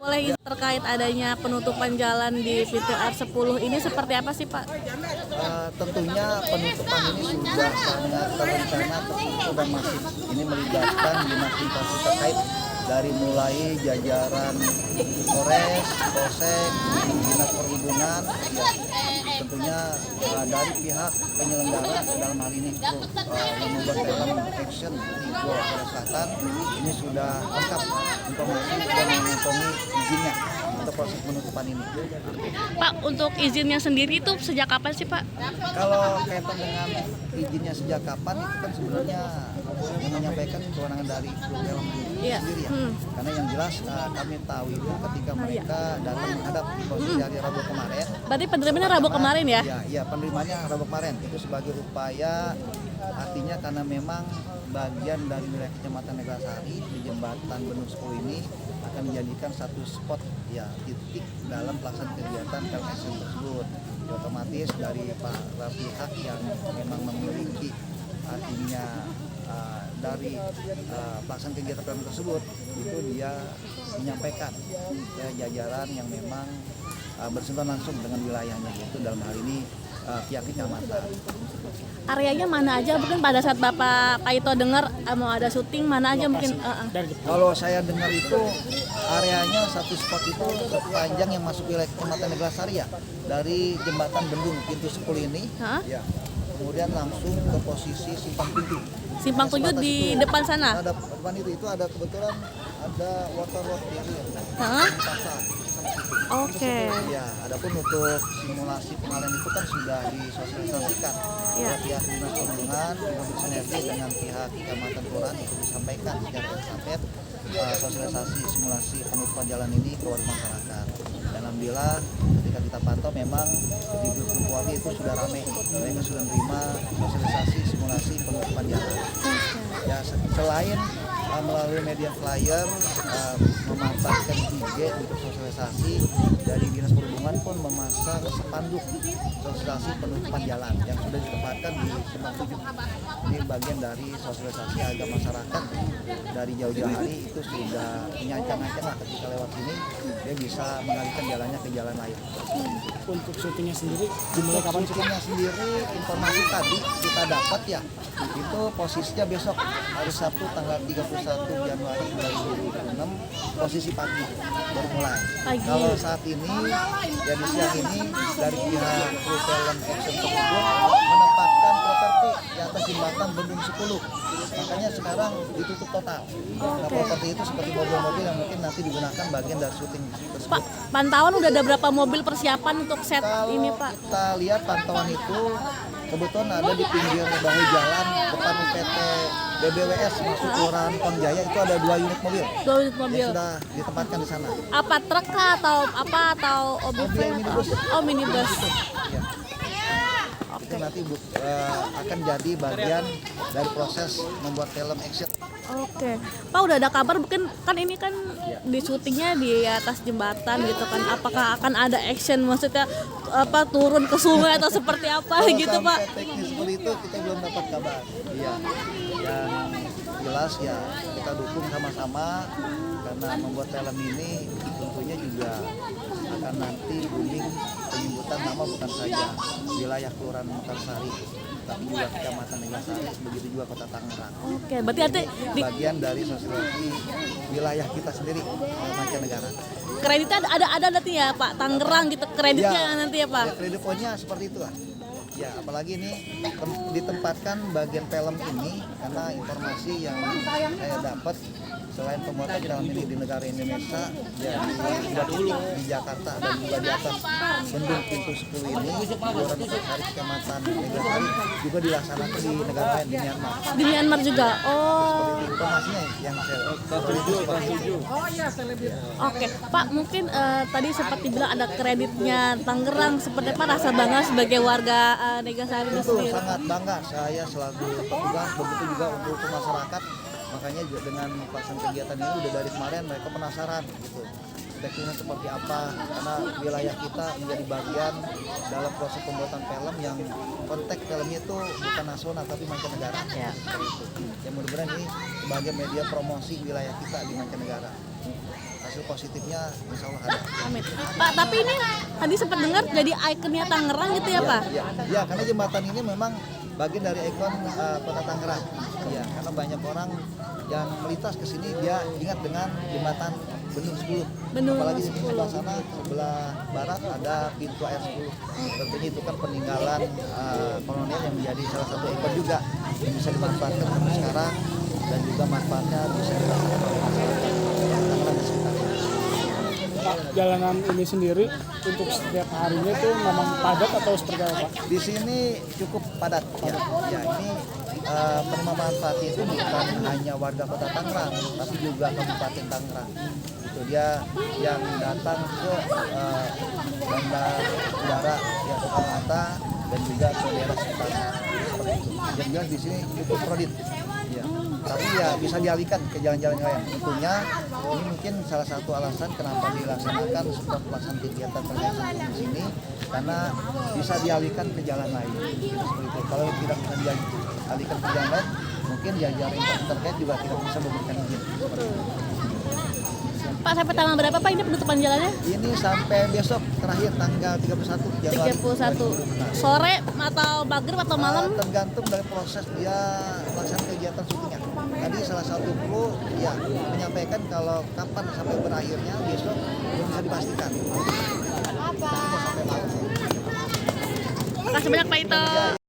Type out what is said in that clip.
Boleh terkait adanya penutupan jalan di pintu R10 ini seperti apa sih Pak? Tentunya penutupan ini sudah sangat terencana, terstruktur dan masif. Ini melibatkan dinas instansi terkait dari mulai jajaran Polres, Polsek, Dinas Perhubungan, ya tentunya dari pihak penyelenggara dalam hal ini yang membuat film action di Pulau Selatan ini sudah lengkap informasi dan mengantongi izinnya untuk proses penutupan ini. Pak, untuk izinnya sendiri itu sejak kapan sih Pak? Kalau kaitan dengan izinnya sejak kapan itu kan sebenarnya yang menyampaikan kewenangan dari film sendiri ya. Karena yang jelas kami tahu itu ketika mereka datang menghadap di posisi hari Rabu kemarin. Berarti penerimaannya Rabu kemarin ya? Iya, penerimaannya Rabu kemarin. Itu sebagai upaya, artinya karena memang bagian dari wilayah Kecamatan Neglasari di jembatan Bendung 10 ini akan dijadikan satu spot ya titik dalam pelaksanaan kegiatan PLS tersebut. Ya, otomatis dari para pihak yang memang memiliki artinya dari pelaksanaan kegiatan PLM tersebut itu dia menyampaikan ya jajaran yang memang bersentuhan langsung dengan wilayahnya, yaitu dalam hal ini pihak kecamatan. Areanya mana aja mungkin pada saat Bapak Pak Ito dengar mau ada syuting mana aja mungkin? Kalau saya dengar itu areanya satu spot itu sepanjang yang masuk wilayah Kecamatan Neglasari ya, dari jembatan Bendung pintu 10 ini ya, kemudian langsung ke posisi simpang 7. Simpang 7 di depan sana? Ada depan itu ada kebetulan ada water road area. Oke. Ya, adapun untuk simulasi pengalian itu kan sudah disosialisasikan oleh pihak dinas perhubungan dengan bersinergi dengan pihak kecamatan kelurahan itu disampaikan secara estafet sosialisasi simulasi penutupan jalan ini ke warga masyarakat. Dan alhamdulillah ketika kita pantau memang di grup warga itu sudah ramai, mereka sudah menerima sosialisasi simulasi penutupan jalan. Ya, selain melalui media flyer memanfaatkan IG untuk sosialisasi, dari dinas perhubungan pun memasang spanduk sosialisasi penutupan jalan yang sudah ditempatkan di Simpang 7. Ini bagian dari sosialisasi agar masyarakat dari jauh-jauh hari itu sudah menyancang-ancang lah ketika lewat sini dia bisa mengalihkan jalannya ke jalan lain. Untuk syutingnya sendiri dimulai kapan? Syutingnya sendiri informasi tadi kita dapat ya, itu posisinya besok hari Sabtu tanggal 31 Januari 2026 posisi pagi baru mulai. Kalau saat ini ya di siang ini dari pihak kru film action tersebut menempatkan properti di atas jembatan Bendung 10. Makanya sekarang ditutup total. Nah, properti itu seperti mobil-mobil yang mungkin nanti digunakan bagian dari syuting tersebut. Pak, pantauan udah ada berapa mobil persiapan untuk set ini Pak? Kita lihat pantauan itu kebetulan ada di pinggir bahu jalan depan PT BBWS masuk Kelurahan Kongjaya itu ada 2 unit mobil. 2 unit mobil. Yang sudah ditempatkan di sana. Apa truk kah atau apa atau Mobil minibus. Oh, minibus. Ya. Itu nanti akan jadi bagian dari proses membuat film action. Oke. Pak, udah ada kabar mungkin kan ini kan di syutingnya di atas jembatan gitu kan. Apakah akan ada action maksudnya apa turun ke sungai atau seperti apa gitu Pak? Teknis seperti itu kita belum dapat kabar. Iya. Yang jelas ya kita dukung sama-sama karena membuat film ini tentunya juga akan nanti booming penyebutan nama bukan saja wilayah Kelurahan Mekarsari tapi juga Kecamatan Neglasari, begitu juga Kota Tangerang. Oke, berarti nanti bagian dari sosialisasi wilayah kita sendiri mancanegara. Kreditnya ada nanti ya Pak, Tangerang gitu kreditnya ya, nanti ya Pak? Ya, kredit poinnya seperti itulah. Ya, apalagi ini ditempatkan bagian film ini karena informasi yang saya dapat selain pembuatan film ini di negara Indonesia, ya di Jakarta dan juga di atas Bendung pintu 10 ini, Kelurahan Mekarsari Kecamatan Neglasari juga dilaksanakan di negara lain di Myanmar. Di Myanmar juga. Oh. Seperti informasinya yang saya seperti. Oke, Pak mungkin tadi seperti bilang ada kreditnya Tangerang, seperti apa rasa bangga sebagai warga Neglasari itu Itu sendiri? sangat bangga saya selaku petugas, begitu juga untuk masyarakat. Makanya juga dengan pelaksanaan kegiatan ini udah dari kemarin mereka penasaran gitu tekniknya seperti apa, karena wilayah kita menjadi bagian dalam proses pembuatan film yang konteks filmnya itu bukan nasional tapi mancanegara. Ya. Ya mudah-mudahan ini sebagai media promosi wilayah kita di mancanegara. hasil positifnya insya Allah ada. Amin. Pak, tapi ini tadi sempat dengar jadi ikonnya Tangerang gitu ya Pak? Ya, karena jembatan ini memang bagian dari ikon kota Tangerang. Ya, karena banyak orang yang melintas ke sini dia ingat dengan jembatan Bendung 10. Bendung Apalagi di 10. sebelah sana, sebelah barat ada pintu air 10. Tentunya itu kan peninggalan kolonial yang menjadi salah satu ikon juga yang bisa dimanfaatkan sampai sekarang dan juga manfaatnya bisa dirasakan oleh masyarakat Tangerang dan sekitarnya. Pak, jalanan ini sendiri untuk setiap harinya tuh memang padat atau seperti apa Pak? Di sini cukup padat ya. Ya ini penerima manfaat itu bukan hanya warga kota Tangerang, tapi juga Kabupaten Tangerang. Itu dia yang datang ke bandar udara ya Soekarno Hatta dan juga ke daerah sekitarnya. Seperti itu. Yang jelas di sini cukup kredit. Ya. Tapi ya bisa dialihkan ke jalan-jalan yang lain. Tentunya ini mungkin salah satu alasan kenapa dilaksanakan sebuah pelaksanaan kegiatan terkait di sini karena bisa dialihkan ke jalan lain. Seperti itu. Kalau tidak bisa dialihkan ke jalan lain, mungkin jajaran terkait juga tidak bisa memberikan izin. Seperti itu. Pak, sampai tanggal berapa Pak ini penutupan jalannya? Ini sampai besok terakhir tanggal 31 Januari 31 sore atau maghrib atau malam? Tergantung dari proses dia melaksanakan kegiatan syutingnya. Tadi salah satu kru ya menyampaikan kalau kapan sampai berakhirnya besok belum bisa dipastikan. Sampai malam. Makasih banyak Pak Ito.